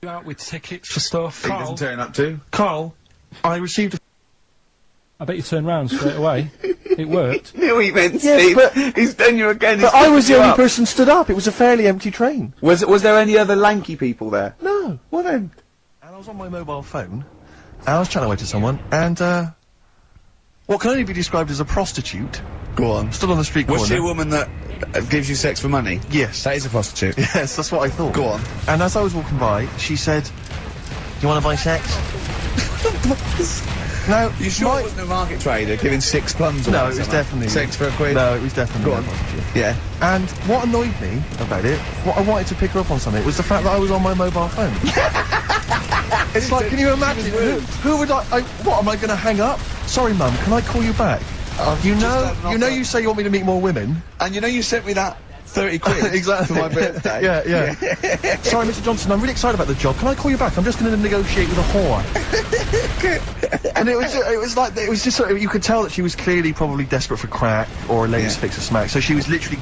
Out with tickets for stuff. He doesn't turn up too. Carl, I received a... I bet you turned round straight away. It worked. Knew he meant, Yes, Steve. but- He's done you again. But I was the only person stood up. It was a fairly empty train. Was there any other lanky people there? No. Well then. And I was on my mobile phone, and I was chatting away to someone, and, what can only be described as a prostitute Go on. stood on the street corner. Was she a woman that gives you sex for money? Yes. That is a prostitute. Yes, that's what I thought. Go on. And as I was walking by, she said, "Do you want to buy sex?" No, You sure it wasn't a market trader giving 6 plums or No, it was something? definitely... Sex for a quid? No, it was definitely Go on. a prostitute. Yeah. And what annoyed me about it, what I wanted to pick her up on something, was the fact that I was on my mobile phone. It's like, can you imagine? Who would what, am I going to hang up? Sorry, Mum, can I call you back? You know you say you want me to meet more women. And you know you sent me that 30 quid Exactly. for my birthday? Yeah. Sorry, Mr. Johnson, I'm really excited about the job. Can I call you back? I'm just going to negotiate with a whore. And it was just sort of, you could tell that she was clearly probably desperate for crack or a latest fix of smack. So she was literally,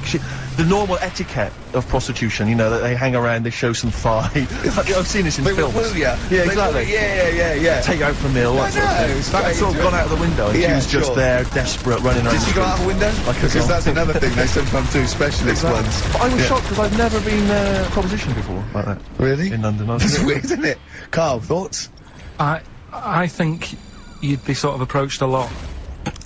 the normal etiquette of prostitution, you know, that they hang around, they show some thigh. I've seen this in films. Will ya? Yeah, exactly. Yeah. Take you out for a meal, that sort of thing. it's That very sort of gone out of the window, and she Yeah, was just sure. there, desperate, running around. Did she go out of the window? Like a Because doll. that's another thing they sometimes do, specialist ones. But I was shocked because I've never been propositioned before like that. Really? In London. That's weird, isn't it? Carl, thoughts? I think you'd be sort of approached a lot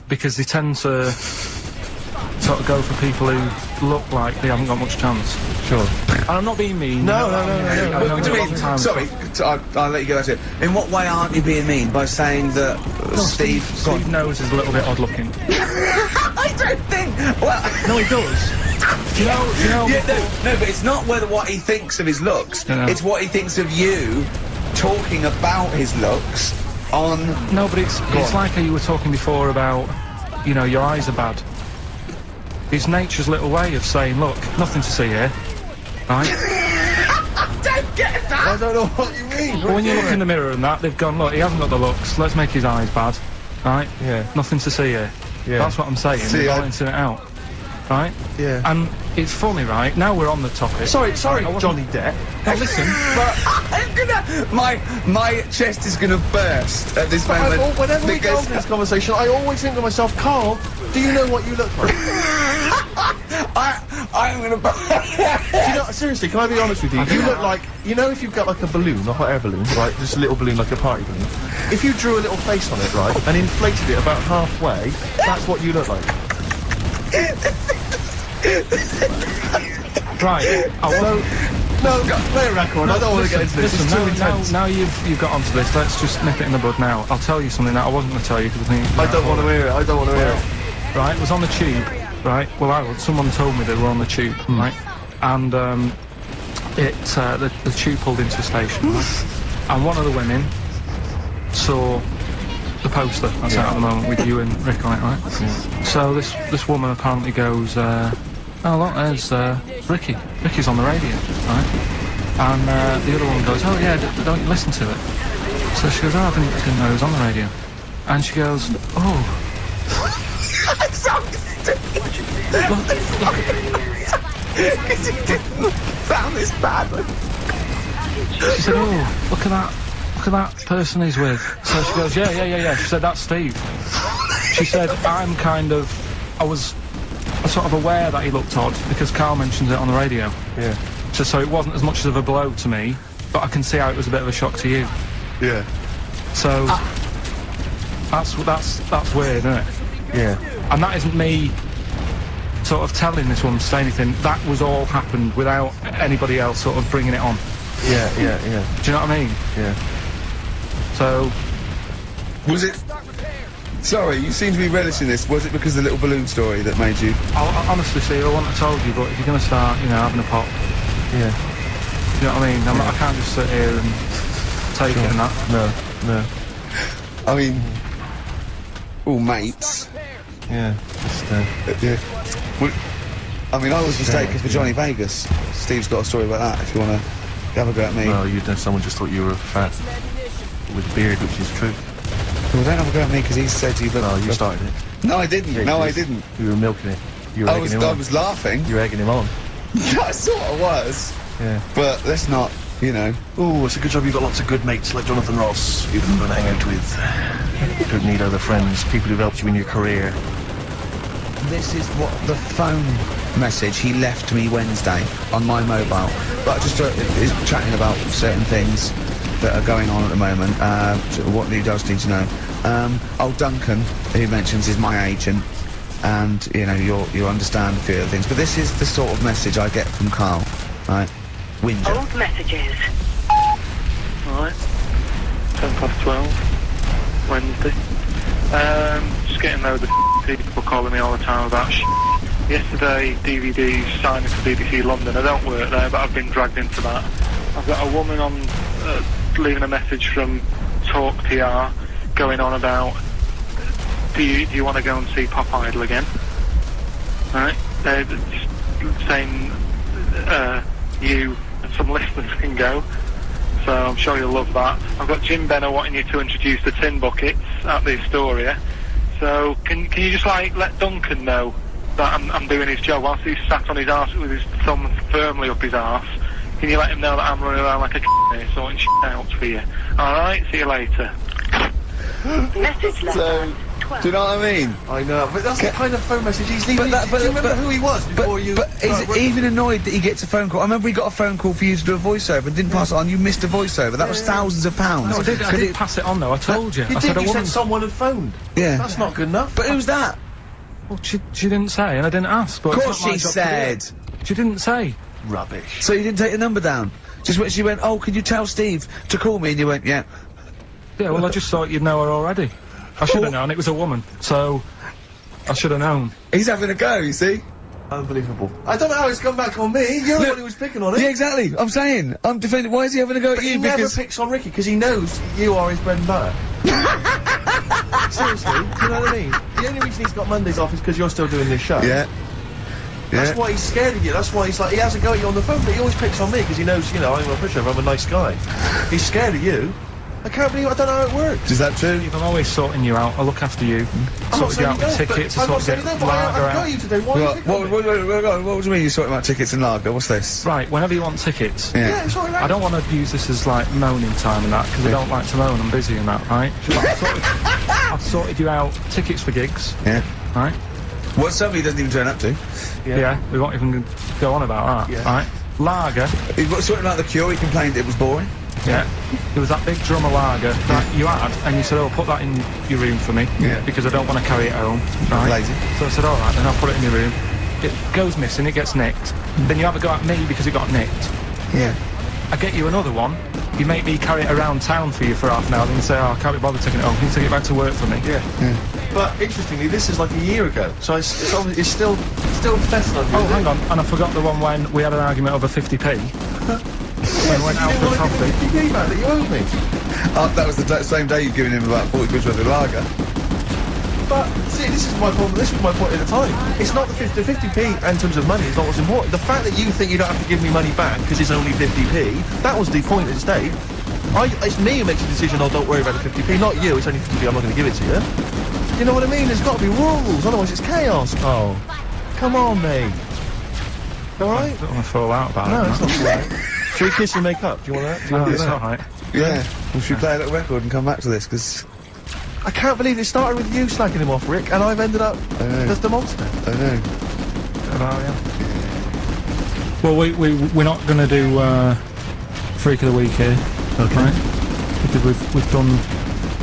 because they tend to sort of go for people who look like they haven't got much chance. Sure. And I'm not being mean. No. I've known you a long time. Sorry, I'll let you go. That's it. In what way aren't you being mean? By saying that Steve Nose is a little bit odd looking. I don't think. Well, No, he does. Do you know? yeah, no, but it's not what he thinks of his looks. No. It's what he thinks of you talking about his looks on. No, but it's like how you were talking before about, you know, your eyes are bad. It's nature's little way of saying, look, nothing to see here, right? I don't get that. I don't know what you mean. But when you look in the mirror and that, they've gone, look, he hasn't got the looks, let's make his eyes bad, right? Yeah. Nothing to see here. Yeah. That's what I'm saying, See, they're balancing it out, right? Yeah. And it's funny, right? Now we're on the topic. Sorry, I wasn't- Johnny Depp. Now listen, I'm gonna. My chest is gonna burst at this moment. Whenever we go because into this conversation, I always think to myself, Carl, do you know what you look like? I'm gonna. Do you know, seriously, can I be honest with you? You look like, you know, if you've got like a balloon, a hot air balloon, right, just a little balloon, like a party balloon, if you drew a little face on it, right, and inflated it about halfway, that's what you look like. right, No, play a record, I don't want to get into this, listen, it's too intense. now you've got onto this, let's just nip it in the bud now. I'll tell you something that I wasn't going to tell you because I think... I don't want to hear it, I don't want to hear it. Right, it was on the tube, right? Well, someone told me they were on the tube, right? And the tube pulled into a station, right? And one of the women saw the poster that's out at the moment with you and Rick on it, right? So this woman apparently goes, oh look, there's Ricky. Ricky's on the radio, right? And the other one goes, oh yeah, don't you listen to it? So she goes, oh, I didn't know it was on the radio. And she goes, oh. Because he didn't sound this bad. She said, oh, look at that person he's with. So she goes, yeah. She said, that's Steve. She said, I was sort of aware that he looked odd because Carl mentions it on the radio. Yeah. So it wasn't as much of a blow to me, but I can see how it was a bit of a shock to you. Yeah. So that's weird, isn't it? Yeah. And that isn't me sort of telling this woman to say anything. That was all happened without anybody else sort of bringing it on. Yeah. Do you know what I mean? Yeah. So... Was it... Sorry, you seem to be relishing this. Was it because of the little balloon story that made you... I'll honestly say, I wouldn't have told you, but if you're going to start, you know, having a pop... Yeah. You know what I mean? I can't just sit here and take it and that. No. I mean... all mates. Yeah. Just, Yeah. Well, I mean, I was mistaken for Johnny Vegas. Steve's got a story about that, if you want to have a go at me. well, someone just thought you were fat with a beard, which is true. Well, don't have a go at me, because he said you look... Oh, you started it. No, I didn't. Yeah, No, I 'cause didn't. You were milking it. You were egging him on. I was laughing. You were egging him on. I sort of was. Yeah. But let's not you know. Ooh, it's a good job you've got lots of good mates like Jonathan Ross who you can go and hang out with. You don't need other friends, people who've helped you in your career. This is what the phone message he left me Wednesday on my mobile. But just is chatting about certain things that are going on at the moment. What he does need to know. Duncan, who mentions, is my agent, and you know you understand a few of the things. But this is the sort of message I get from Carl, right? Winger. Old messages. Alright. 12:10, Wednesday. Just getting loads of people calling me all the time about Yesterday, DVD's signing for BBC London. I don't work there, but I've been dragged into that. I've got a woman on leaving a message from Talk PR going on about, do you want to go and see Pop Idol again? Right? They're just saying you and some listeners can go, so I'm sure you'll love that. I've got Jim Benner wanting you to introduce the tin buckets at the Astoria, so can you just like let Duncan know that I'm doing his job whilst he's sat on his arse with his thumb firmly up his arse? Can you let him know that I'm running around like a here sorting shit out for you? Alright, see you later. Message letter. Do you know what I mean? I know, but that's the kind of phone message he's leaving. Do you remember who he was before you... But is even annoyed that he gets a phone call? I remember he got a phone call for you to do a voiceover and didn't pass it on. You missed a voiceover. That was thousands of pounds. No, I did pass it on though. I told you. You I did, said you said someone had phoned. Yeah. That's not good enough. But who's that? Well, she didn't say, and I didn't ask. But Of course it's not my she job to do said. it. She didn't say. Rubbish. So you didn't take the number down? Just when she went, oh, could you tell Steve to call me? And you went, yeah. Yeah, well, I just thought you'd know her already. I should have known. It was a woman, so I should have known. He's having a go, you see? Unbelievable. I don't know how it's come back on me. You're the one who was picking on it. Yeah, exactly. I'm saying. I'm defending. Why is he having a go at But you? he never Because picks on Ricky because he knows you are his bread and butter. Seriously, do you know what I mean? The only reason he's got Mondays off is because you're still doing this show. yeah. That's why he's scared of you. That's why he's like, he has a go at you on the phone, but he always picks on me because he knows, you know, I'm a pushover, I'm a nice guy. He's scared of you. I can't believe, I don't know how it works. Is that true? I'm always sorting you out. I look after you. Sort you out with tickets. I sort of get lager I've got out. you today. Why are you picking on me? What do you mean you're sorting about tickets and lager? What's this? Right, whenever you want tickets. Yeah, it's all right. I don't want to use this as like moaning time and that because I don't like to moan. I'm busy and that, right? I've sorted you out tickets for gigs, Yeah. right? What somebody doesn't even turn up to? Yeah, we won't even go on about that, Yeah. right? Lager, He got sorting out the Cure, he complained it was boring. yeah. There was that big drum of lager that you had, and you said, oh, put that in your room for me, Yeah. because I don't want to carry it home, right? Lazy. So I said, all right, then I'll put it in your room. It goes missing, it gets nicked. Then you have a go at me because it got nicked. Yeah. I get you another one, you make me carry it around town for you for half an hour, then you say, oh, I can't be bothered taking it home, can you take it back to work for me? Yeah. But interestingly, this is like a year ago, so it's still fessing on you. Oh, hang on, and I forgot the one when we had an argument over 50p. When we went out for coffee. 50p, man, that you owed me. That was the same day you'd given him about 40 quid worth of lager. But, see, this is my problem, this was my point at the time. It's not the 50p in terms of money, is not what's important. The fact that you think you don't have to give me money back because it's only 50p, that was the point at stake. It's me who makes the decision, oh, don't worry about the 50p, not you, it's only 50p, I'm not going to give it to you. You know what I mean? There's got to be rules, otherwise it's chaos. Oh. Come on, mate. Alright? I don't want to fall out about No, it. it's not alright. Shall we kiss and make up? Do you want that? Do you No, want it's to do that? alright. Yeah. We should play a little record and come back to this, because I can't believe it started with you slacking him off, Rick, and I've ended up as the monster. I know. Well, we're not going to do Freak of the Week here, okay? Because we've done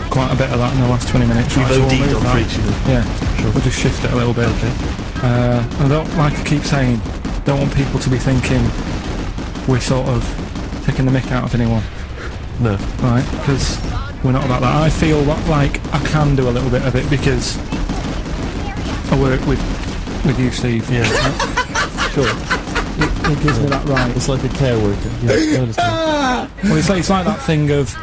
quite a bit of that in the last 20 minutes. We've right, so we'll OD'd move on that. freaks, you know. Yeah, sure. We'll just shift it a little bit. Okay. I don't, like I keep saying, don't want people to be thinking we're sort of taking the mick out of anyone. No. Right, because we're not about that. I feel like I can do a little bit of it because I work with you, Steve. Yeah. Sure. It gives me that right. It's like a care worker. Yeah, I understand. Well, it's like that thing of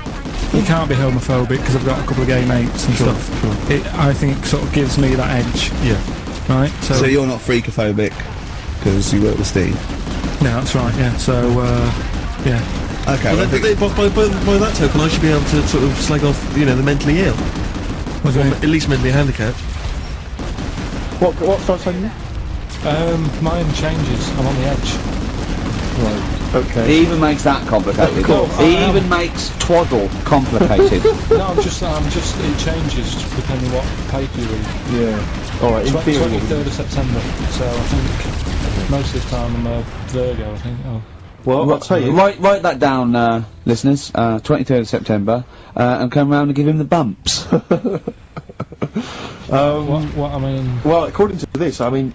you can't be homophobic because I've got a couple of gay mates and stuff. Sure. It, I think, sort of gives me that edge. Yeah. Right. So you're not freakophobic because you work with Steve. Yeah, that's right. Yeah. So yeah. Okay. Well, by that token, I should be able to sort of slag off, you know, the mentally ill, What do you mean? at least mentally handicapped. What starts on you? Mine changes. I'm on the edge. Right. Okay. He even makes that complicated. He even makes twaddle complicated. No, I'm just, it changes depending what paper you read. Yeah. Alright, in theory. 23rd of September, so I think most of the time I'm a Virgo, I think. Oh. Well, I'll tell you. Write that down, listeners. 23rd of September, and come round and give him the bumps. What I mean... Well, according to this, I mean,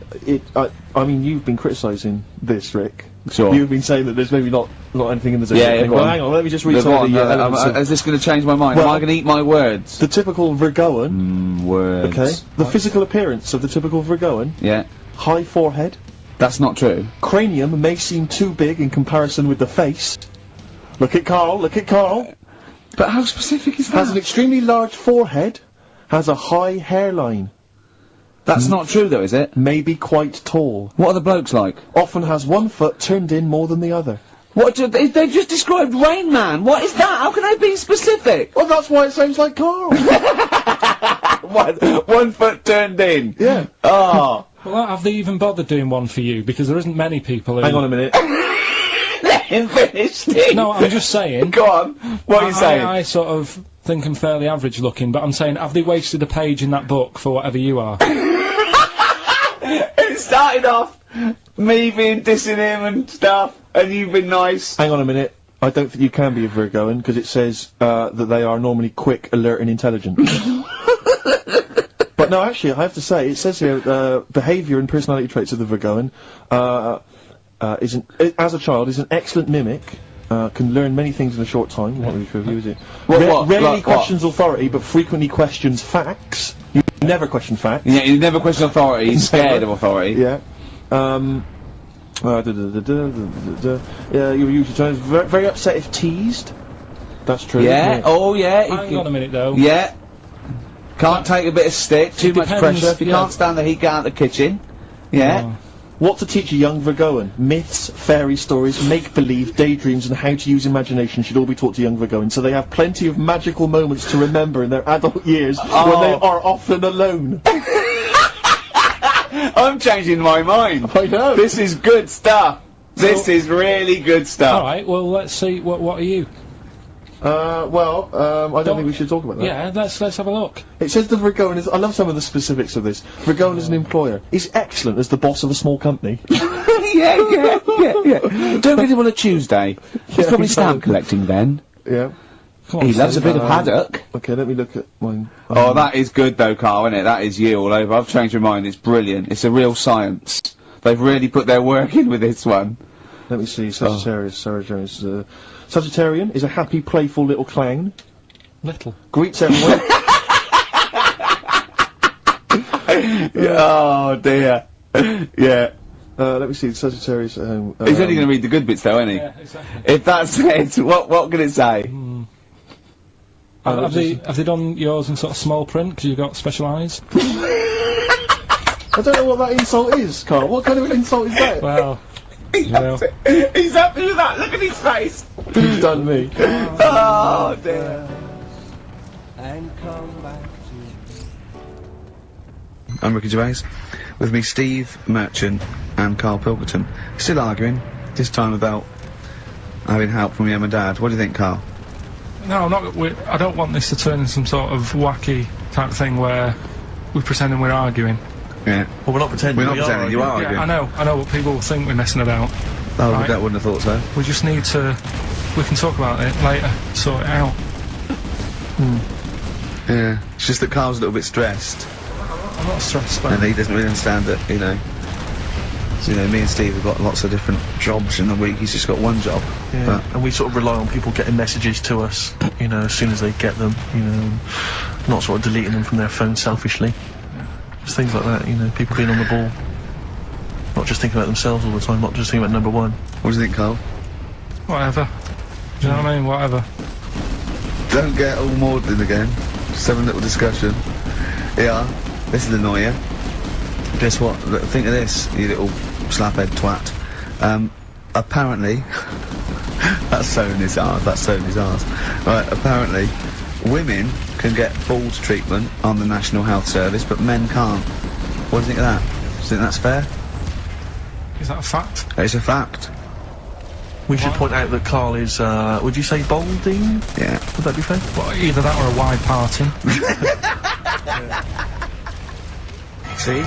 I mean, you've been criticising this, Rick. Sure. You've been saying that there's maybe not anything in the zodiac. Yeah, Well, hang on, let me just read some of the elements of- is this going to change my mind? Well, Am I going to eat my words? The typical Virgoan. Words. Okay. The physical appearance of the typical Virgoan. Yeah. High forehead. That's not true. Cranium may seem too big in comparison with the face. Look at Carl, look at Carl. But how specific is that? Has an extremely large forehead. Has a high hairline. That's not true though, is it? May be quite tall. What are the blokes like? Often has one foot turned in more than the other. What? They just described Rain Man. What is that? How can they be specific? Well, that's why it sounds like Carl. One foot turned in. Yeah. Oh. Well, have they even bothered doing one for you? Because there isn't many people who... Hang on a minute. Let him finish, Steve. No, I'm just saying... Go on. What are you saying? I sort of think I'm fairly average looking, but I'm saying, have they wasted a page in that book for whatever you are? It started off me being dissing him and stuff, and you've been nice. Hang on a minute. I don't think you can be a Virgoan, because it says that they are normally quick, alert and intelligent. But no, actually, I have to say, it says here, behaviour and personality traits of the Virgoan, as a child, is an excellent mimic, can learn many things in a short time. Not really true, is it? Rarely questions authority, but frequently questions facts. You never question facts. Yeah, you never question authority, he's scared of authority. Yeah. Yeah, you're usually trying very upset if teased. That's true. Yeah, oh yeah. Hang on a minute though. Yeah. Can't take a bit of stick, too much depends, pressure. If you can't stand the heat, get out of the kitchen. Yeah. Oh. What to teach a young Virgoan? Myths, fairy stories, make-believe, daydreams, and how to use imagination should all be taught to young Virgoans, so they have plenty of magical moments to remember in their adult years when they are often alone. I'm changing my mind. I know. This is good stuff. This is really good stuff. Alright, well, let's see, what are you? I don't think we should talk about that. Yeah, let's have a look. It says the Virgoan is, I love some of the specifics of this. Virgoan is an employer. He's excellent as the boss of a small company. yeah. Don't get him on a Tuesday. He's probably stamp collecting then. Yeah. He loves a bit of haddock. Okay, let me look at mine. Oh, that is good though, Carl, isn't it? That is you all over. I've changed my mind. It's brilliant. It's a real science. They've really put their work in with this one. Let me see. Sagittarius. Sagittarian is a happy, playful little clown. Little. Greets everyone. Oh dear. Yeah. Let me see. Sagittarius. He's only going to read the good bits though, isn't he? Yeah, exactly. If that's it, what can it say? Have they done yours in sort of small print because you've got special eyes? I don't know what that insult is, Carl. What kind of an insult is that? Well, He's happy with that. Look at his face. He's done me. Oh dear. And come back to I'm Ricky Gervais. With me, Steve Merchant and Carl Pilkington. Still arguing. This time about having help from your mum and dad. What do you think, Carl? No, I don't want this to turn into some sort of wacky type thing where we're pretending we're arguing. Yeah. Well, we're not pretending. We're not pretending. You are arguing. Yeah, I know, but people will think we're messing about. Oh, right? that wouldn't have thought so. We just need to... We can talk about it later, sort it out. Yeah. It's just that Carl's a little bit stressed. I'm not stressed, man. And he doesn't really understand that, you know. So, you know, me and Steve have got lots of different jobs in the week. He's just got one job. Yeah. But And we sort of rely on people getting messages to us, you know, as soon as they get them, you know, and not sort of deleting them from their phone selfishly. Just things like that, you know, people being on the ball. Not just thinking about themselves all the time, not just thinking about number one. what do you think, Carl? Whatever. Do you know what I mean? Whatever. Don't get all maudlin again. Just have a little discussion. Yeah, this will annoy you. Guess what? Look, think of this, you little slaphead twat. Apparently... that's so in his arse, Right, apparently, women can get bald treatment on the National Health Service, but men can't. What do you think of that? Do you think that's fair? Is that a fact? It's a fact. We should point out that Carl is, would you say balding? Yeah. Would that be fair? Well, either that or a wide parting. See?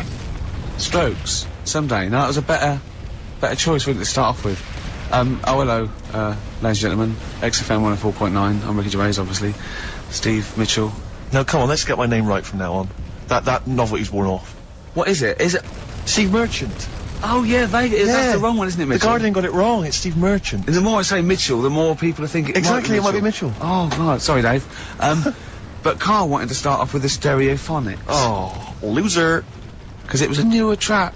Strokes. Sunday. No, that was a better choice, wouldn't it, to start off with? Oh, hello, ladies and gentlemen. XFM 104.9. I'm Ricky Gervais, obviously. Steve Mitchell. No, come on, let's get my name right from now on. That novelty's worn off. What is it? Is it? Steve Merchant. Oh, yeah, that's the wrong one, isn't it, The Mitchell? Guardian got it wrong, it's Steve Merchant. And the more I say Mitchell, the more people are thinking... Exactly, it might be Mitchell. Oh, right, sorry, Dave. But Carl wanted to start off with the stereophonics. Oh, loser. Because it was a newer track.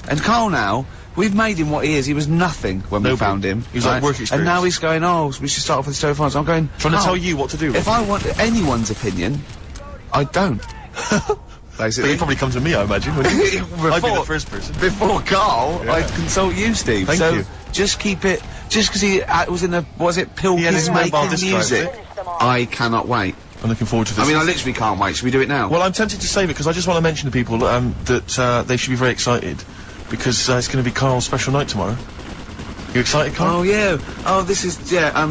And Carl now, we've made him what he is. He was nothing when we found him. He's like work experience. And now he's going, oh, we should start off with the stereophonics. I'm going... Trying to Carl, tell you what to do. if I want anyone's opinion, I don't. But Basically. you probably come to me, I imagine, wouldn't you? I'd be the first person. Before Carl, Yeah. I'd consult you, Steve. Thank so you. Just keep it... Just because he was in a... Was it Pill He had his mobile making disc music? drive, I cannot wait. I'm looking forward to this. I mean, I literally can't wait. Should we do it now? Well, I'm tempted to save it because I just want to mention to people that they should be very excited because it's going to be Carl's special night tomorrow. You excited, Carl? Oh, yeah. Oh, this is... Yeah,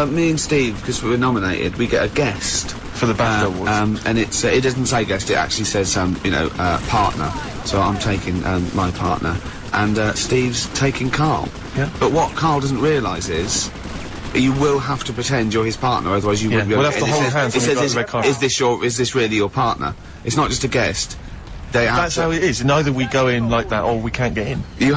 me and Steve, because we were nominated, we get a guest. For the BAFTA Awards. And it's... it doesn't say guest, it actually says, partner. So I'm taking, my partner. And, Steve's taking Carl. Yeah. But what Carl doesn't realise is... You will have to pretend you're his partner, otherwise you wouldn't be able we'll have to hold hands when we go to the red carpet. Is this really your partner? It's not just a guest. That's how it is. And either we go in like that or we can't get in. You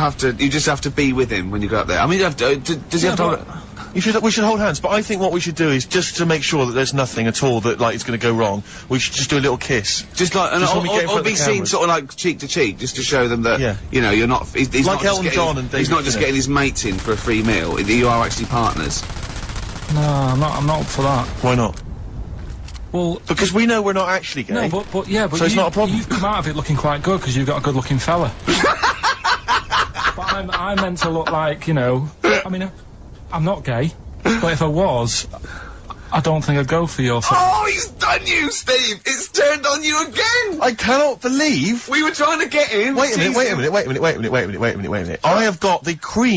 just have to be with him when you go up there. I mean, you have to, does he have to... We should hold hands, but I think what we should do is just to make sure that there's nothing at all that, like, is gonna go wrong, we should just do a little kiss. Just like, Just when we get in front or of the be seen cameras. sort of like cheek to cheek, just to show them that, Yeah. you know, you're not, he's Like not just Elton getting, John and he's David not just Tennant. getting his mates in for a free meal, you are actually partners. No, I'm not up for that. Why not? Well, Because we know we're not actually gay. no, but yeah, but So it's not a problem. You've come out of it looking quite good because you've got a good-looking fella. But I meant to look like, you know. I mean, I'm not gay, but if I was, I don't think I'd go for your. Oh, he's done you, Steve! It's turned on you again! I cannot believe... We were trying to get in. Wait a minute. I have got the cream